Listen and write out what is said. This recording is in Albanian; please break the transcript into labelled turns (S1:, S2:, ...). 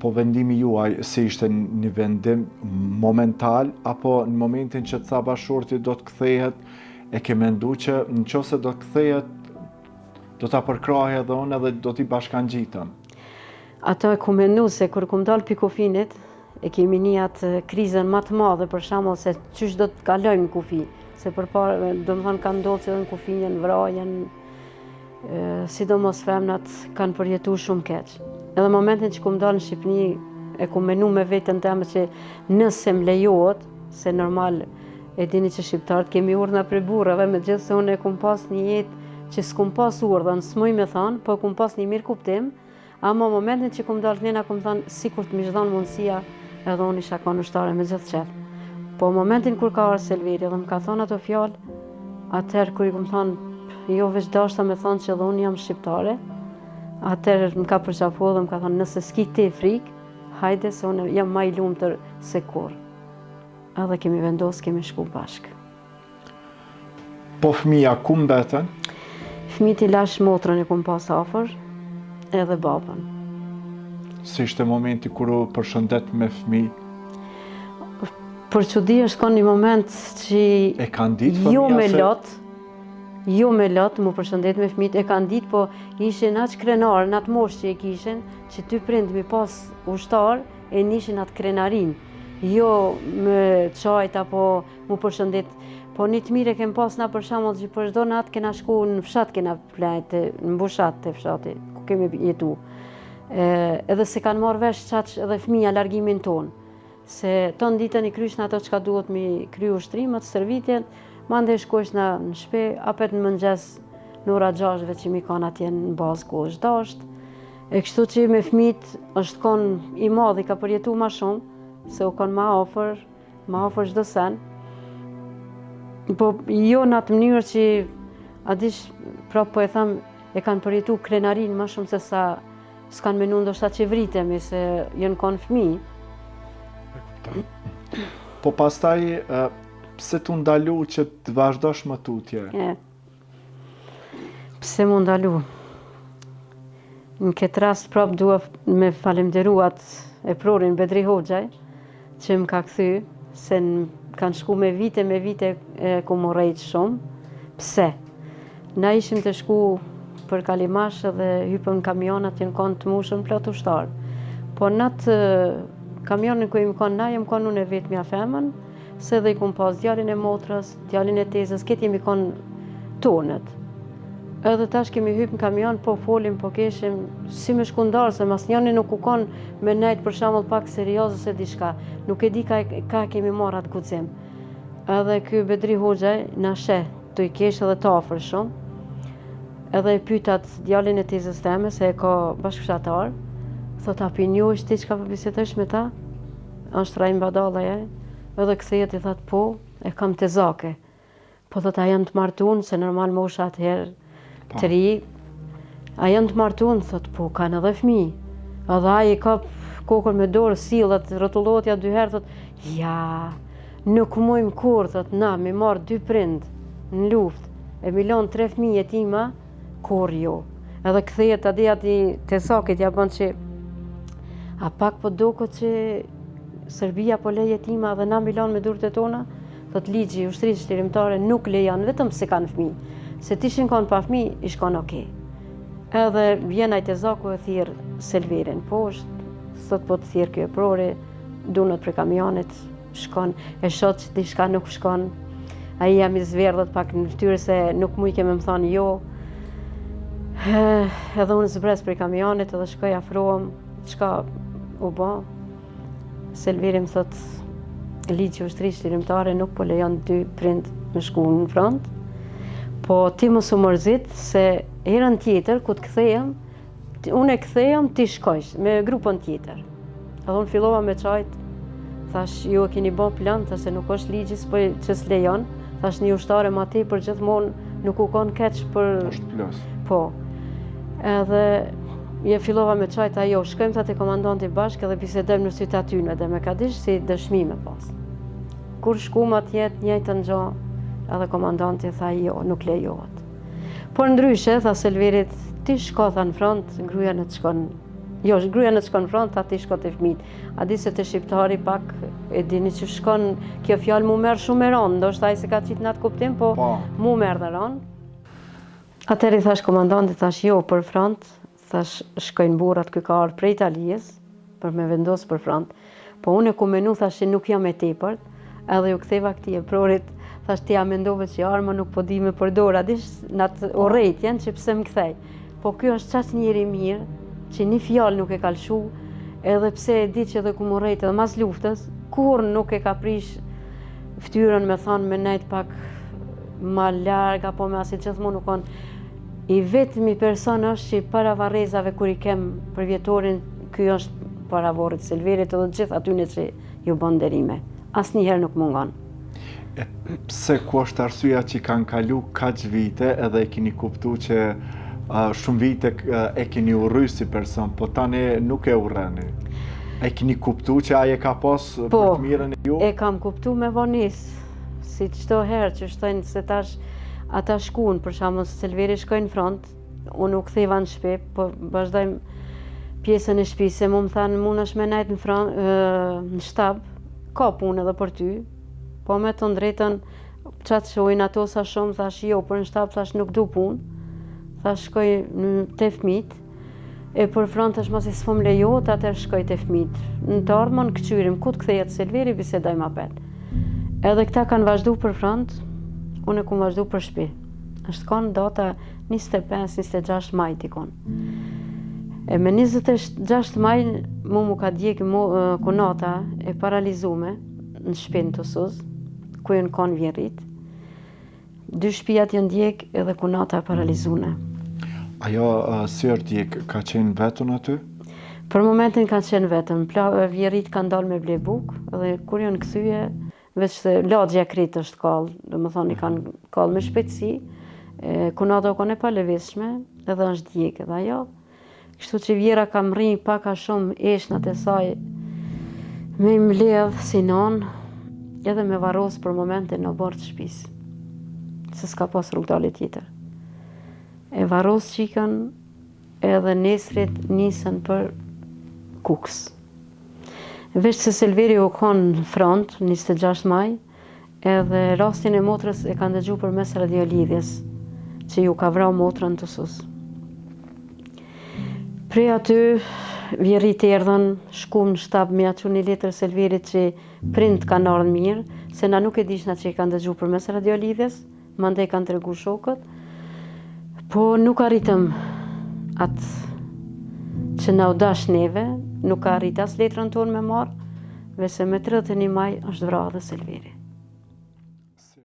S1: Po vendimi juaj si ishte një vendim momental, apo në momentin që të tha bashorti do të kthehet, e ke mendu që nëse do të kthehet, do ta përkrahej edhe unë edhe do t'i bashkangjitëm?
S2: Ato e ku mendu se kur kum dal pi kufinit, e kemi një atë krizën më të madhe për shembull se çysh do të kalojmë kufi, se përpara domethënë ka ndodhur që edhe në kufinjen vrajen, sidomos femnat kanë përjetuar shumë keq. Edhe momentin që kum dalë në Shqipëni, e kum menu me veten time që nëse më lejohet, se normal e dini që shqiptarët kemi urdhna për burrave, megjithëse unë e kum pas një jetë që s'kum pas urdhën, s'muj me thonë, po kum pas një mirë kuptim, ama momentin që kum dalë nëna kum thonë sikur të më dhënë mundësia, edhe unë isha kundërshtare me gjithë qef. Po momentin kur ka ardhur Selviri dhe më ka thonë ato fjalë, atëherë kur i kum thonë jo veç dashta me thonë që edhe unë jam shqiptare, atëherë më ka përqafuar dhe më ka thonë nëse s'ki ti frikë, hajde se unë jam më i lumtur se kur. Edhe kemi vendosur, kemi shku bashkë.
S1: Po fëmija ku mbeten?
S2: Fëmijët i lash motrën e kum pas afër, edhe babën.
S1: Si ishte momenti kur u përshëndet me fëmijë?
S2: Për çudi është ka një moment që
S1: E kanë ditë fëmija
S2: jo me lot, mu përshëndet me fëmijët, e kanë ditë, po ishin aq krenar në atë moshë që e kishin, që ty prind mi pas ushtar, e nishin atë krenarin. Jo me çajt apo mu përshëndet, po një të mire kem pas na për shembull që për çdo natë kena shku në fshat, kena plajt në mbushat të fshati, ku kemi jetu. Edhe se kanë marrë vesh çaq edhe fëmija largimin ton. Se ton ditën i kryshën ato çka duhet mi kryu ushtrimet, servitjen, mandej shkojsh në shtëpi, apet në mëngjes në ora 6 që mi kanë atje në bazë ku është dasht. E kështu që me fëmijët është kon i madh, i ka përjetu ma shumë, se u kon ma afër çdo sen. Po jo në atë mënyrë që a dish, prapë po e tham, e kanë përjetu krenarin ma shumë se sa s'kanë menu ndoshta që vritemi, se jënë kon fëmijë.
S1: Po pastaj, pse t'u ndalu që të vazhdosh më tutje?
S2: Pse mu ndalu? Në këtë rast prapë dua me falemderu atë e prorin Bedri Hoxhaj, që më ka kthy, se kanë shku me vite ku më rejtë shumë. Pse? Na ishim të shku për Kalimash dhe hypëm kamionat që në konë të mushën plot ushtarë. Po në atë kamionin ku i më konë na, jem konë unë e vetë mja femën, se dhe i kumë pas djalin e motrës, djalin e tezës, këtë jemi konë tonët. Edhe tash kemi hypë në kamion, po folim, po keshim, si me shkundarë, se mas njëni nuk u konë me nejtë për shembull pak seriozë se diçka. Nuk e di ka kemi marrë atë guxim. Edhe ky Bedri Hoxhaj na sheh, të i kesh edhe të afër shumë. Edhe e pytat djalin e tezës teme, se e ka bashkëfshatar, thot a pinjohesh ti çka po bisedosh me ta? Është Rajm Badallaj, edhe kthehet i that po, e kam tezake. Po thot a janë të martuar, se normal mosha atëherë të ri, a janë të martuar, thot po, kanë edhe fëmijë. Edhe ai i kap kokën me dorë, sillet, rrotullohet ja 2 herë, thot, ja, nuk mujmë kur, thot, na, mi marr 2 prind në luftë, e mi lon 3 fëmijë jetima, kur jo. Edhe kthehet ati tezakit, ja bën që a pak po duket që Serbia po le jetima dhe na mi lon me durët e tona, thot ligji i ushtrisë shtirimtare nuk lejon vetëm se kanë fëmijë. Se tishin kanë pa fëmijë, i shkon okej. Edhe vjen ai tezaku e thirr Selvirin poshtë, thot po të thirr ky e prori, dunët për kamionit, shkon, e shoh që diçka nuk shkon. Ai jam i zverdhët pak në fytyrë se nuk mujke me më thonë jo. Edhe unë zbres për kamionit edhe shkoj afrohem, çka u bë. Selviri më thot, ligji i ushtrisë shtirimtare nuk po lejon 2 prind me shku në front. Po ti mos u mërzit, se herën tjetër, ku të kthehem, unë e kthehem, ti shkojsh, me grupën tjetër. Edhe unë fillova me çajt, thash, ju e keni bë plan, se nuk është ligji që s'lejon, thash një ushtare ma tepër gjithmonë nuk u kon keq për...
S1: është plus.
S2: Po. Edhe je fillova me çajt ajo, shkojmë te komandanti bashkë edhe bisedojmë në sytë atyne dhe me ka dish si dëshmi me pas. Kur shkum atje njëjtën gjë, edhe komandanti tha jo, nuk lejohet. Por ndryshe, tha Selvirit, ti shko tha në front, gruaja në të shkon Jo, gruaja në shkon front, ati shko të fëmijët. A di se të shqiptari pak e dini që shkon, kjo fjalë mu merr shumë e ronë, ndoshta ai se ka qitë në atë kuptim, po mu merr dhe ronë. Atëherë i thash komandantit, thash jo për front, thash shkojnë burrat ky ka ardhur prej Italijës për me vendos për front. Po unë ku menu thash që nuk jam e tepërt, edhe ju ktheva këtij eprorit, thash ti ja mendove që arma nuk po di me përdor, a dish në atë urrëtitjen që pse më kthej. Po ky është çast njëri mirë, që një fjalë nuk e ka lshu, edhe pse e di që edhe ku më urrejt edhe mas luftës, kur nuk e ka prish ftyrën me thonë me nejt pak ma larg, apo me asit gjithmonë nuk konë. I vetëmi person është që para varrezave kur i kem për vjetorin, ky është para varrit Selverit edhe gjithë atyne që ju bën nderime. Asnjëherë nuk mungon.
S1: Pse ku është arsyeja që kanë kalu kaq vite edhe e keni kuptuar që shumë vite e keni urry si person, po tani nuk e urreni. E keni kuptuar që ai e ka pas për të mirën e ju?
S2: E kam kuptuar me vonis, si çdo herë që shtojnë se tash ata shkuan, për shembull Selveri shkojnë front, unë u ktheva në shtëpi, po vazhdojmë pjesën e shtëpisë, se mu më thanë mundesh me nejt në shtab, ka punë edhe për ty, po me të drejtën qatë shojnë ato sa shumë, thash jo, për në shtab thash nuk du punë, thash shkoj te fëmijët, e për front është mos i s'po më lejohet, atëherë shkoj te fëmijët. Në të ardhmen këqyrim, ku të kthehet Selveri, bisedojmë apet. Edhe këta kanë vazhdu për front, unë e ku vazhdu për shtëpi. Është konë data 25-26 maj tikon. E me 26 maj mu ka djek kunata e paralizume në shtëpinë të Sus, ku në konë vjerit. 2 shtëpijat janë djek edhe kunata e paralizune.
S1: Ajo si është djek, ka qenë vetën aty?
S2: Për momentin ka qenë vetën, vjerit kanë dalë me ble bukë, edhe kur janë kthye, veç se lagja kritë është kallë, do më thonë i kanë kallë me shpejtësi, kunata u konë e palevishme, edhe është djek edhe ajo. Kështu që vjera kam rrinjë paka shumë eshnat e saj me i mbledh si non, edhe me varros për momentin në bord të shtëpisë, se s'ka pas rrugdalje tjetër. E varros qikën edhe nesrit nisën për Kuks. Veç se Selveri u konë në front, 26 maj, edhe rastin e motrës e kanë dëgju për mes radiolidhjes, që ju ka vrau motrën të Sus. Prej aty, vjerit erdhën, shkum në shtab me aqu një letër Selverit që prind kanë ardhë mirë, se na nuk e dishna që i kanë dëgju për mes radiolidhjes, mandej kanë tregu shokët, po nuk arritëm atë që na u dash neve, nuk arrit as letrën tonë me marë, vese me 31 maj është vrarë dhe Selveri.